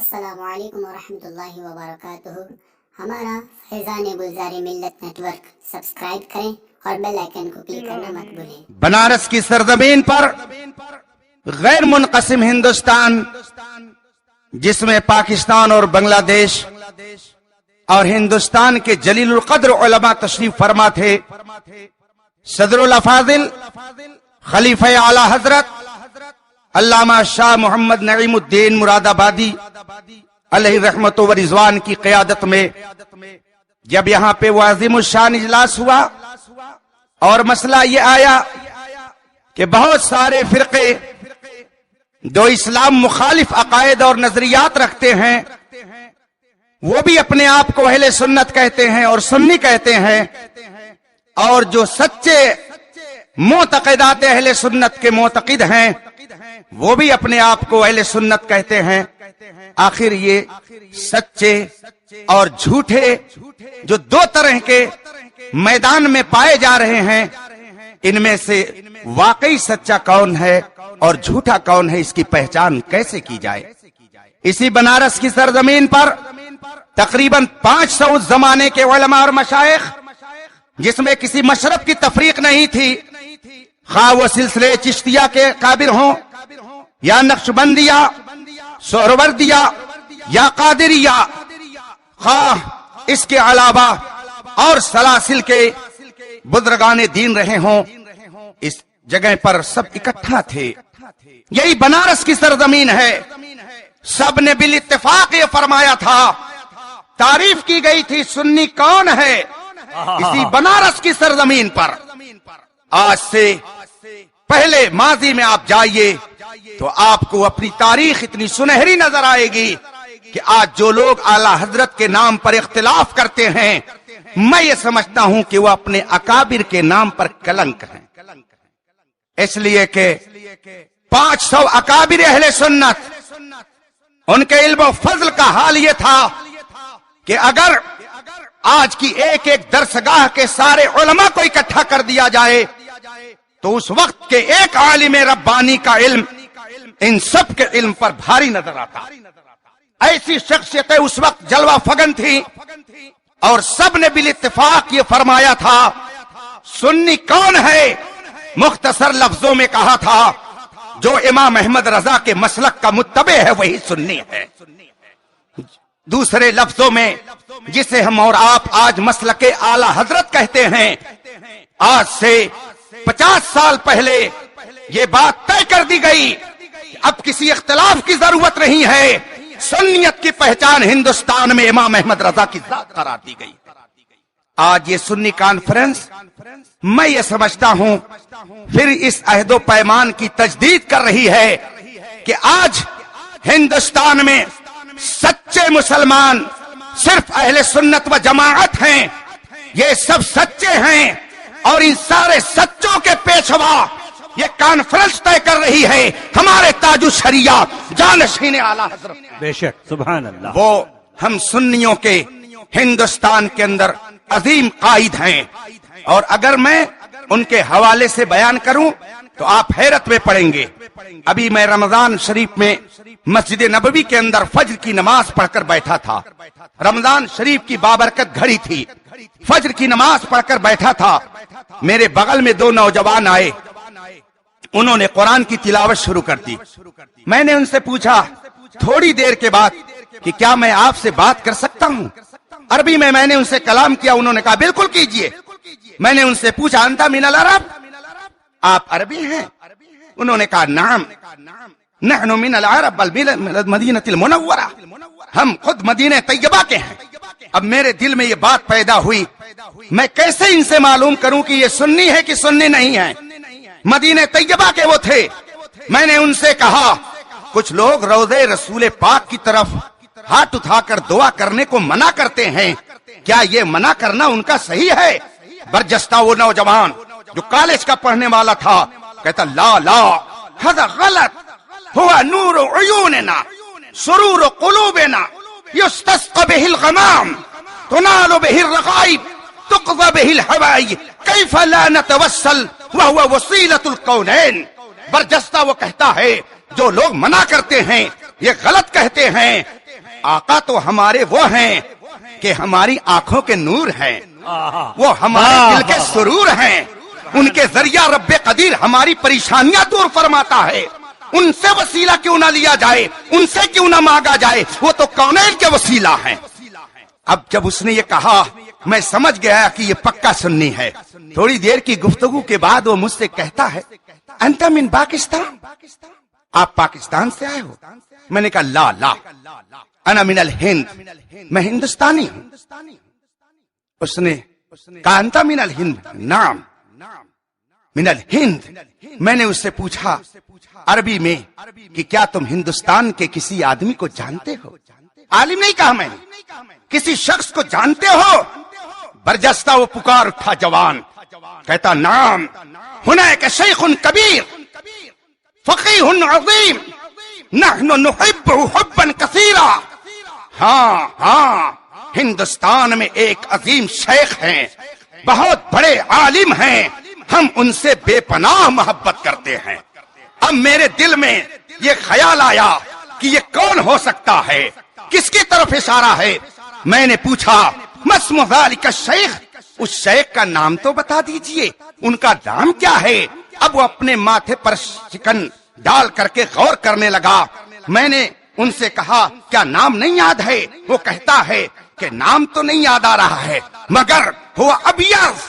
السلام علیکم ورحمۃ اللہ وبرکاتہ۔ ہمارا فیضان گلزار ملت نیٹ ورک سبسکرائب کریں اور بیل آئیکن کو کلک کرنا مت بھولیں۔ بنارس کی سرزمین پر غیر منقسم ہندوستان، جس میں پاکستان اور بنگلہ دیش اور ہندوستان کے جلیل القدر علماء تشریف فرما تھے، صدر الافاضل خلیفہ اعلی حضرت علامہ شاہ محمد نعیم الدین مراد آبادی علیہ رحمت و رضوان کی قیادت میں جب یہاں پہ وہ عظیم الشان اجلاس ہوا اور مسئلہ یہ آیا کہ بہت سارے فرقے جو اسلام مخالف عقائد اور نظریات رکھتے ہیں وہ بھی اپنے آپ کو اہل سنت کہتے ہیں اور سنی کہتے ہیں، اور جو سچے معتقدات اہل سنت کے معتقد ہیں وہ بھی اپنے آپ کو اہل سنت کہتے ہیں۔ آخر یہ سچے اور جھوٹے جو دو طرح کے میدان میں پائے جا رہے ہیں، ان میں سے واقعی سچا کون ہے اور جھوٹا کون ہے، اس کی پہچان کیسے کی جائے؟ اسی بنارس کی سرزمین پر تقریباً 500 زمانے کے علماء اور مشائخ، جس میں کسی مشرب کی تفریق نہیں تھی، خواہ وہ سلسلے چشتیہ کے اکابر ہوں یا نقشبندیہ، سہروردیہ یا قادریہ، خواہ اس کے علاوہ اور سلاسل کے بزرگان دین رہے ہوں، اس جگہ پر سب اکٹھا تھے۔ یہی بنارس کی سرزمین ہے۔ سب نے بالاتفاق یہ فرمایا تھا، تعریف کی گئی تھی سنی کون ہے اسی بنارس کی سرزمین پر۔ آج سے پہلے ماضی میں آپ جائیے تو آپ کو اپنی تاریخ اتنی سنہری نظر آئے گی کہ آج جو لوگ اعلی حضرت کے نام پر اختلاف کرتے ہیں، میں یہ سمجھتا ہوں کہ وہ اپنے اکابر کے نام پر کلنک ہیں، اس لیے کہ 500 اکابر اہل سنت، ان کے علم و فضل کا حال یہ تھا کہ اگر آج کی ایک ایک درسگاہ کے سارے علماء کو اکٹھا کر دیا جائے تو اس وقت کے ایک عالم ربانی کا علم ان سب کے علم پر بھاری نظر آتا۔ ایسی شخصیتیں اس وقت جلوہ فگن تھی اور سب نے بالاتفاق یہ فرمایا تھا سنی کون ہے؟ مختصر لفظوں میں کہا تھا جو امام احمد رضا کے مسلک کا متبع ہے وہی سنی ہے۔ دوسرے لفظوں میں جسے ہم اور آپ آج مسلک اعلی حضرت کہتے ہیں، آج سے 50 سال پہلے یہ بات طے کر دی گئی کہ اب کسی اختلاف کی ضرورت نہیں ہے، سنیت کی پہچان ہندوستان میں امام احمد رضا کی ذات قرار دی گئی۔ آج یہ سنی کانفرنس میں یہ سمجھتا ہوں پھر اس عہد و پیمان کی تجدید کر رہی ہے کہ آج ہندوستان میں سچے مسلمان صرف اہل سنت و جماعت ہیں، یہ سب سچے ہیں، اور ان سارے سچوں کے پیشوا یہ کانفرنس طے کر رہی ہے ہمارے تاج الشریعہ جانشین اعلی حضرت۔ بے شک، سبحان اللہ۔ وہ ہم سنیوں کے ہندوستان کے اندر عظیم قائد ہیں، اور اگر میں ان کے حوالے سے بیان کروں تو آپ حیرت میں پڑیں گے۔ ابھی میں رمضان شریف میں مسجد نبوی کے اندر فجر کی نماز پڑھ کر بیٹھا تھا۔ رمضان شریف کی بابرکت گھڑی تھی، فجر کی نماز پڑھ کر بیٹھا تھا، میرے بغل میں دو نوجوان آئے، انہوں نے قرآن کی تلاوت شروع کر دی۔ میں نے ان سے پوچھا تھوڑی دیر کے بعد کہ کیا میں آپ سے بات کر سکتا ہوں؟ عربی میں میں نے ان سے کلام کیا، انہوں نے کہا بالکل کیجئے۔ میں نے ان سے پوچھا انت من العرب، آپ عربی ہیں؟ انہوں نے کہا نعم نحن من العرب بل مدینہ المنورہ، ہم خود مدینہ طیبہ کے ہیں۔ اب میرے دل میں یہ بات پیدا ہوئی، میں کیسے ان سے معلوم کروں کہ یہ سنی ہے کہ سنی نہیں ہے؟ مدینہ طیبہ کے وہ تھے۔ میں نے ان سے کہا کچھ لوگ روضے رسول پاک کی طرف ہاتھ اٹھا کر دعا کرنے کو منع کرتے ہیں، کیا یہ منع کرنا ان کا صحیح ہے؟ برجستہ وہ نوجوان جو کالج کا پڑھنے والا تھا کہتا لا لا ہذا غلط، ہوا نور عیوننا سرور قلوبنا یستسقى به الغمام تنال به الرغائب تقضى به الحوائج كيف لا نتوسل وهو وسيلة الكونين۔ برجستہ وہ کہتا ہے جو لوگ منع کرتے ہیں یہ غلط کہتے ہیں आका तो हमारे वो हैं कि हमारी आंखों के नूर हैं, वो हमारे दिल के सुरूर हैं। उनके जरिया रब्बे कदीर हमारी परेशानियां दूर फरमाता है। उनसे वसीला क्यों ना लिया जाए, उनसे क्यों ना मांगा जाए, वो तो कौनैन के वसीला हैं। अब जब उसने ये कहा मैं समझ गया कि ये पक्का सुन्नी है। थोड़ी देर की गुफ्तगू के बाद वो मुझसे कहता है अंता मिन पाकिस्तान, आप पाकिस्तान से आए हो? मैंने कहा ला ला अना मिनल हिंद, मैं हिंदुस्तानी हूं। उसने कहा अंता मिनल हिंद, नाम मिनल हिंद। मैंने उससे पूछा अरबी में कि क्या तुम हिंदुस्तान के किसी आदमी को जानते हो? आलिम नहीं कहा मैंने, किसी शख्स को जानते हो? बरजस्ता वो पुकार उठा जवान, कहता नाम हुनैक शैखुन कबीर फकीहुन अज़ीम नहनु नुहिब्बुहु हुब्बन कसीरा। हाँ हाँ, हिंदुस्तान में एक अजीम शेख हैं, बहुत बड़े आलिम हैं, हम उनसे बेपनाह मोहब्बत करते हैं। अब मेरे दिल में ये ख्याल आया कि ये कौन हो सकता है, किसकी तरफ इशारा है। मैंने पूछा मस्मु ज़ालिका शेख, उस शेख का नाम तो बता दीजिए, उनका नाम क्या है? अब वो अपने माथे पर शिकन डाल करके गौर करने लगा। मैंने उनसे कहा क्या नाम नहीं याद है? वो कहता है कि नाम तो नहीं याद आ रहा है, मगर हुआ अबियज़,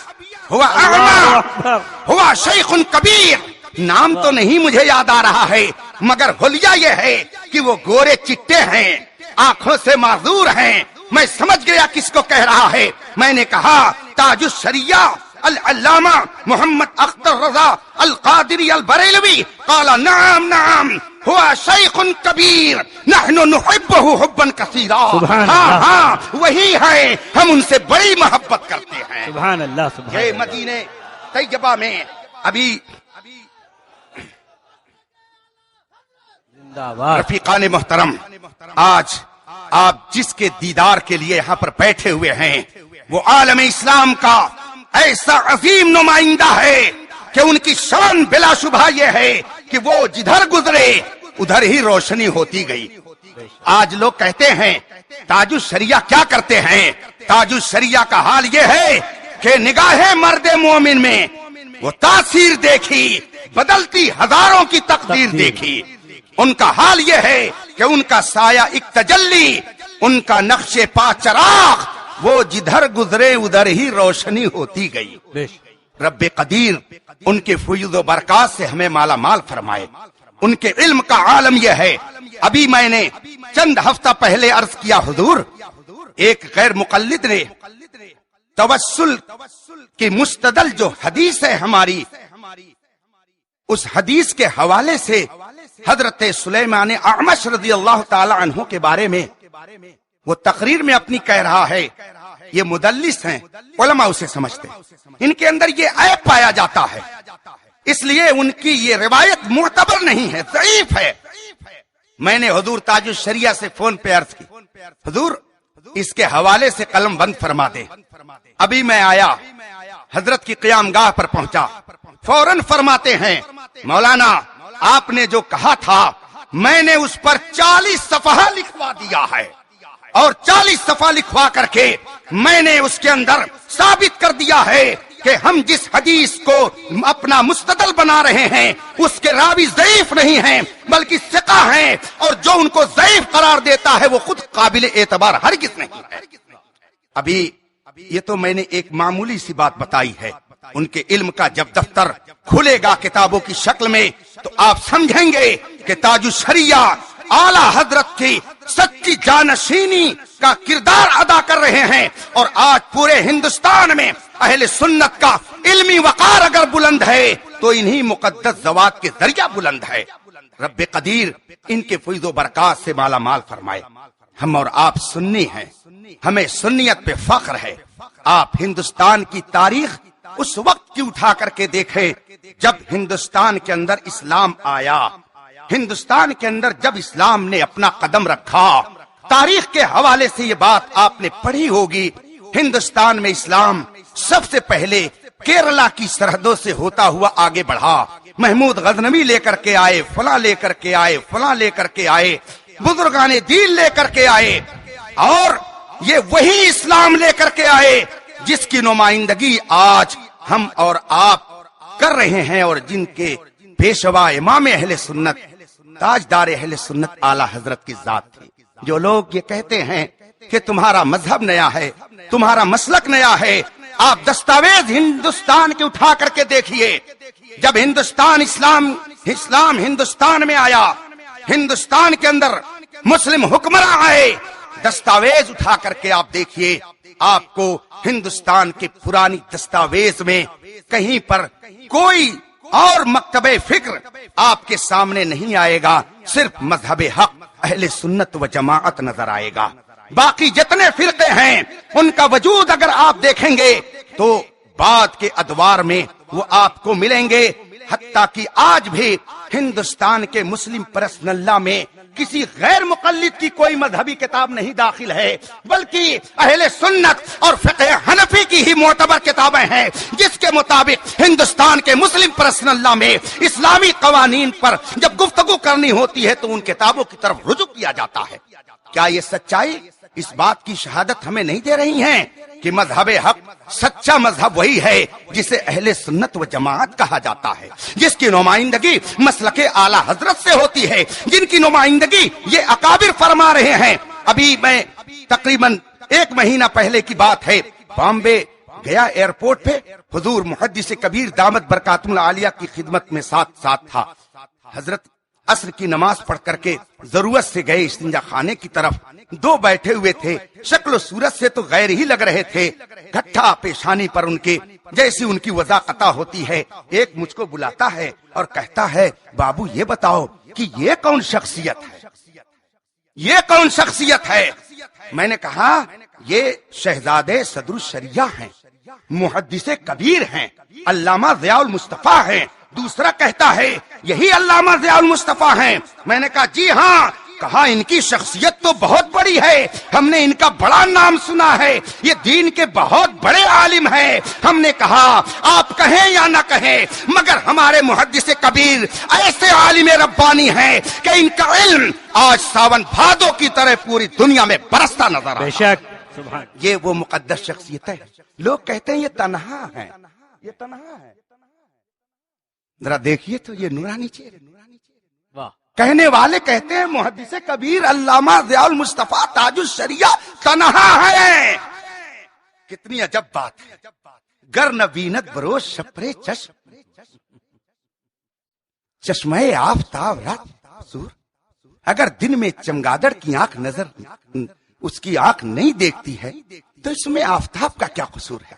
हुआ अअमा, हुआ शैखुन कबीर। नाम तो नहीं मुझे याद आ रहा है, मगर हुलिया ये है कि वो गोरे चिट्टे हैं, आंखों से माजूर हैं। मैं समझ गया किसको कह रहा है। मैंने कहा ताजुश शरिया अल अल्लामा मोहम्मद अख्तर रजा अल कादिरी अल बरेलवी। काला नाम नाम हुआ शैखुन कबीर नहनु नुहिब्बुहु हुब्बन कसीरा। हाँ हाँ, वही है, हम उनसे बड़ी मोहब्बत करते हैं। सुभान अल्लाह, सुभान ये अल्लाह। मदीने तैयबा में अभी जिंदाबाद। रफीकान मोहतरम, आज आप जिसके दीदार के लिए यहाँ पर बैठे हुए हैं वो आलम इस्लाम का ऐसा अजीम नुमाइंदा है कि उनकी शान बिलाशुबहा ये है कि वो जिधर गुजरे उधर ही रोशनी होती गई। आज लोग कहते हैं ताजुश शरिया क्या करते हैं? ताजुश शरिया का हाल ये है कि निगाहे मर्दे मोमिन में वो तासीर देखी, बदलती हजारों की तकदीर देखी। उनका हाल ये है कि उनका साया एक तजल्ली, उनका नक्शे पा चराग, वो जिधर गुजरे उधर ही रोशनी होती गई। रब्बे कदीर उनके फुयूद व बरकात से हमें माला माल फरमाए। उनके इल्म का आलम यह है, अभी मैंने चंद हफ्ता पहले अर्ज किया हुजूर, एक गैर मुकल्लिद ने तवस्सुल की मुस्तदल जो हदीस है हमारी, उस हदीस के हवाले से हजरत सुलेमान अअमश रज़ियल्लाहु ताला अन्हु के बारे में वो तकरीर में अपनी कह रहा है, ये मुदल्लिस हैं, उलमा उसे समझते, इनके अंदर ये ऐब पाया जाता है, इसलिए उनकी ये रिवायत मुअतबर नहीं है, ज़ईफ है। मैंने हुजूर ताजुश शरिया से फोन पे अर्ज की, हुजूर इसके हवाले से कलम बंद फरमा दे। अभी मैं आया, हजरत की क़यामगाह पर पहुंचा, फौरन फरमाते हैं मौलाना आपने जो कहा था मैंने उस पर 40 सफ़हा लिखवा दिया है, और 40 सफ़ा लिखवा करके मैंने उसके अंदर साबित कर दिया है कि हम जिस हदीस को अपना मुस्तदल बना रहे हैं उसके रावी ज़ईफ नहीं हैं बल्कि सिका हैं, और जो उनको ज़ईफ करार देता है वो खुद काबिल एतबार हरगिज़ नहीं है। अभी ये तो मैंने एक मामूली सी बात बताई है, उनके इल्म का जब दफ्तर खुलेगा किताबों की शक्ल में तो आप समझेंगे कि ताजुश शरिया आला हजरत की सच्ची जानशीनी का किरदार अदा कर रहे हैं, और आज पूरे हिंदुस्तान में अहले सुन्नत का इल्मी वकार अगर बुलंद है तो इन्हीं मुकद्दस ज़वात के जरिया बुलंद है। रब्बे कदीर इनके फैज़ो बरकात से माला माल फरमाए। हम और आप सुन्नी हैं, हमें सुन्नियत पे फख्र है। आप हिंदुस्तान की तारीख उस वक्त की उठा करके देखें जब हिंदुस्तान के अंदर इस्लाम आया, हिंदुस्तान के अंदर जब इस्लाम ने अपना कदम रखा। तारीख के हवाले से ये बात आपने पढ़ी होगी, हिंदुस्तान में इस्लाम सबसे पहले केरला की सरहदों से होता हुआ आगे बढ़ा। महमूद गजनवी लेकर के आए, फला लेकर के आए, फला लेकर के आए, बुजुर्गान दीन लेकर के आए और ये वही इस्लाम लेकर के आए जिसकी नुमाइंदगी आज हम और आप कर रहे हैं और जिनके पेशवा इमाम अहले सुन्नत ताजदार अहले सुन्नत आला हजरत की जात थी। जो लोग ये कहते हैं कि तुम्हारा मजहब नया है, तुम्हारा मसलक नया है, आप दस्तावेज हिंदुस्तान के उठा करके देखिए। जब इस्लाम हिंदुस्तान में आया, हिंदुस्तान के अंदर मुस्लिम हुक्मरान आए, दस्तावेज उठा करके आप देखिए, आपको हिंदुस्तान के पुरानी दस्तावेज में कहीं पर कोई और मकतबे फिक्र आपके सामने नहीं आएगा, सिर्फ मजहबे हक अहले सुन्नत व जमाअत नजर आएगा। बाकी जितने फिरके हैं उनका वजूद अगर आप देखेंगे तो बाद के अदवार में वो आपको मिलेंगे। हत्ता कि आज भी हिंदुस्तान के मुस्लिम पर्सनल्ला में किसी गैर मुकल्लिद की कोई मजहबी किताब नहीं दाखिल है, बल्कि अहले सुन्नत और फिक़ह हनफी की ही मोतबर किताबें हैं, जिसके मुताबिक हिंदुस्तान के मुस्लिम पर्सनल्ला में इस्लामी कवानीन पर जब गुफ्तगू करनी होती है तो उन किताबों की तरफ रुजू किया जाता है। क्या ये सच्चाई इस बात की शहादत हमें नहीं दे रही हैं कि मजहबे हक सच्चा मजहब वही है जिसे अहले सुन्नत व जमाअत कहा जाता है, जिसकी नुमाइंदगी मसलके आला हजरत से होती है, जिनकी नुमाइंदगी ये अकाबिर फरमा रहे हैं। अभी मैं तकरीबन 1 महीना पहले की बात है, बॉम्बे गया एयरपोर्ट पे हुजूर मुहद्दिस कबीर दामत बरकातुल आलिया की खिदमत में साथ था। हजरत असर की नमाज पढ़ करके जरूरत से गए इस्तिंजा खाने की तरफ। 2 बैठे हुए थे, शक्ल सूरत से तो गैर ही लग रहे थे, गट्ठा पेशानी पर उनके जैसी उनकी वज़ाक़ता होती है। एक मुझको बुलाता है और कहता है, बाबू ये बताओ कि ये कौन शख्सियत है, ये कौन शख्सियत है? मैंने कहा ये शहजादे सदरुल शरिया हैं, मुहद्दिसे कबीर हैं, अल्लामा ज़ियाउल मुस्तफा हैं। दूसरा कहता है यही अल्लामा ज़ियाउल मुस्तफा हैं। मैंने कहा जी हाँ। कहा इनकी शख्सियत तो बहुत बड़ी है, हमने इनका बड़ा नाम सुना है, ये दीन के बहुत बड़े आलिम हैं। हमने कहा आप कहें या ना कहें, मगर हमारे मुहद्दिस कबीर ऐसे आलिम रब्बानी हैं कि इनका इल्म आज सावन भादों की तरह पूरी दुनिया में बरसता नजर आता है। बेशक ये वो मुकद्दस शख्सियत है। लोग कहते हैं ये तन्हा है, ये तन्हा है। जरा देखिए तो ये नूरानी चेहरे, वाह। कहने वाले कहते हैं मुहद्दिस कबीर अल्लामा ज़ियाउल मुस्तफा ताजुल शरिया तन्हा है। कितनी अजब बात है। गर नबीनत बरोज शपरे चश्मे आफताब रात सूर। अगर दिन में चमगादड़ की आंख नजर उसकी आंख नहीं देखती है तो इसमें आफताब का क्या कसूर है?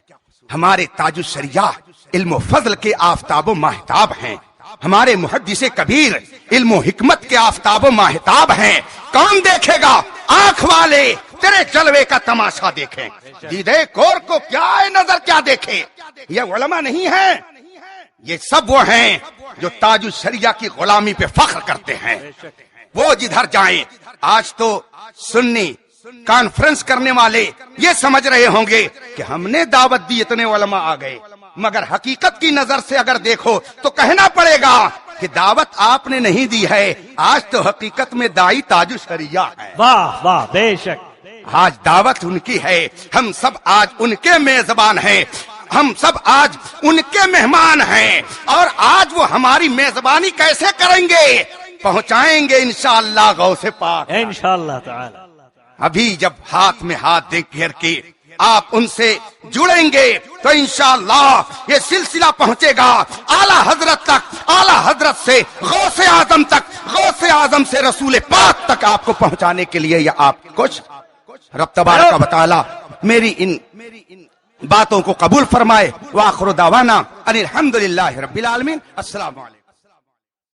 हमारे ताजुल शरिया इल्म फजल के आफताब माहताब हैं, हमारे मुहद्दिसे कबीर इल्म हिकमत के आफताब माहताब हैं। कौन देखेगा? आंख वाले तेरे जलवे का तमाशा देखें। दीदे कोर को क्या है नजर क्या देखे? ये उलमा नहीं है, ये सब वो हैं जो ताजुल शरिया की गुलामी पे फख्र करते हैं। वो जिधर जाएं, आज तो सुन्नी कॉन्फ्रेंस करने वाले ये समझ रहे होंगे कि हमने दावत दी इतने उलमा आ गए, मगर हकीकत की नजर से अगर देखो तो कहना पड़ेगा कि दावत आपने नहीं दी है। आज तो हकीकत में दाई ताजुल शरिया है। वाह वाह बेशक। आज दावत उनकी है, हम सब आज उनके मेजबान हैं, हम सब आज उनके मेहमान हैं। और आज वो हमारी मेजबानी कैसे करेंगे? पहुंचाएंगे इंशाअल्लाह गौसे पाक, इंशाअल्लाह ताला। अभी जब हाथ में हाथ दे घेर के आप उनसे जुड़ेंगे तो इंशाअल्लाह ये सिलसिला पहुंचेगा आला हजरत तक, आला हजरत से गौसे आजम तक, गौसे आजम से रसूल पाक तक आपको पहुंचाने के लिए या आप कुछ रब तबारक व तआला मेरी इन बातों को कबूल फरमाए। व आखिर दावाना अनिल हम्दुलिल्लाहि रब्बिल आलमीन। अस्सलामु अलैकुम।